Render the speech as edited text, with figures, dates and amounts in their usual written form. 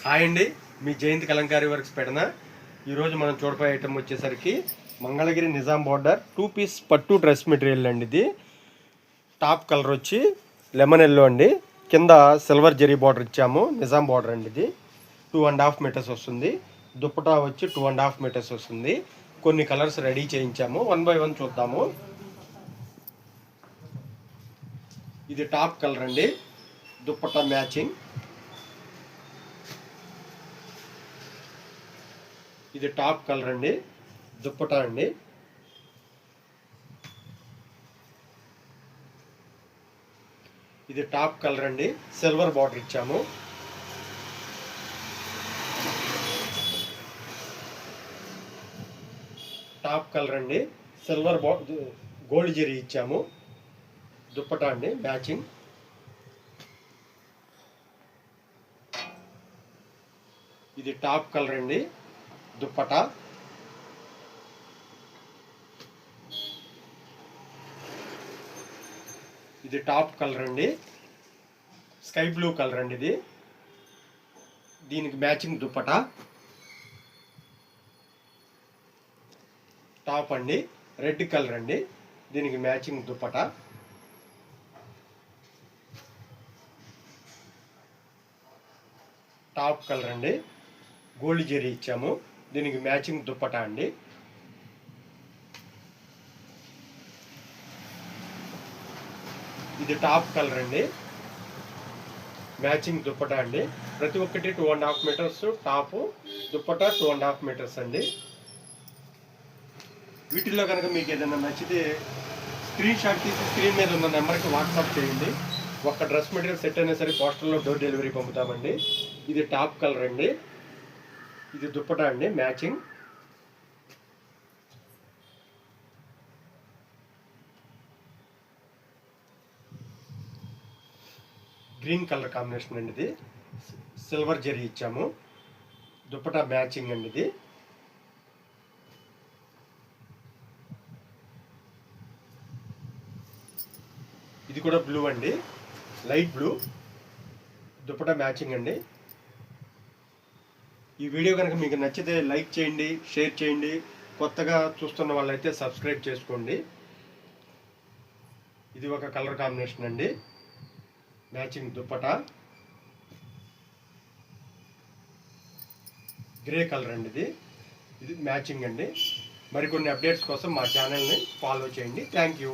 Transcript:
Hi అండి, మీ జయంతి Kalamkari works Pedana. ఈరోజు మనం చూడబోయే ఐటమ్ వచ్చేసరికి మంగళగిరి నిజాం బార్డర్ 2 పీస్ పట్టు డ్రెస్ మెటీరియల్ అండి. ఇది టాప్ కలర్ వచ్చి లెమన్ ఎల్లో అండి, కింద సిల్వర్ జరీ బార్డర్ ఇచ్చాము. నిజాం బార్డర్ అండి. ఇది 2.5 మీటర్స్ వస్తుంది. దుప్పటా వచ్చి 2.5 మీటర్స్ వస్తుంది. కొన్ని కలర్స్ రెడీ చేయించాము. 1 బై 1 చూద్దాము. ఇది టాప్ కలర్ అండి, దుప్పటా మ్యాచింగ్. ఇది టాప్ కలర్ అండి, దుప్పటా అండి. ఇది టాప్ కలర్ అండి, సిల్వర్ బార్డర్ ఇచ్చాము. టాప్ కలర్ అండి, సిల్వర్ గోల్డ్ జరీ ఇచ్చాము. దుప్పటా అండి మ్యాచింగ్. ఇది టాప్ కలర్ అండి, దుప్పటా. ఇది టాప్ కలర్ అండి, స్కై బ్లూ కలర్ అండి. ఇది దీనికి మ్యాచింగ్ దుప్పటా. టాప్ అండి రెడ్ కలర్ అండి, దీనికి మ్యాచింగ్ దుప్పటా. టాప్ కలర్ అండి, గోల్డ్ జరీ ఇచ్చాము. దీనికి మ్యాచింగ్ దుప్పటా అండి. ఇది టాప్ కలర్ అండి, మ్యాచింగ్ దుప్పటా అండి. ప్రతి ఒక్కటి 2.5 మీటర్స్ టాపు, దుప్పటా 2.5 మీటర్స్ అండి. వీటిల్లో కనుక మీకు ఏదైనా నచ్చితే స్క్రీన్ షాట్ తీసి స్క్రీన్ మీద ఉన్న నెంబర్కి వాట్సాప్ చేయండి. ఒక్క డ్రెస్ మెటీరియల్ సెట్ అయినా సరే పోస్టర్లో డోర్ డెలివరీ పంపుతామండి. ఇది టాప్ కలర్ అండి, ఇది దుప్పటా అండి మ్యాచింగ్. గ్రీన్ కలర్ కాంబినేషన్ అండి. ఇది సిల్వర్ జరీ ఇచ్చాము. దుప్పటా మ్యాచింగ్ అండి. ఇది కూడా బ్లూ అండి, లైట్ బ్లూ. దుప్పటా మ్యాచింగ్ అండి. ఈ వీడియో కనుక మీకు నచ్చితే లైక్ చేయండి, షేర్ చేయండి. కొత్తగా చూస్తున్న వాళ్ళైతే సబ్స్క్రైబ్ చేసుకోండి. ఇది ఒక కలర్ కాంబినేషన్ అండి, మ్యాచింగ్ దుప్పటా. గ్రే కలర్ అండి. ఇది మ్యాచింగ్ అండి. మరికొన్ని అప్డేట్స్ కోసం మా ఛానల్ని ఫాలో చేయండి. Thank you.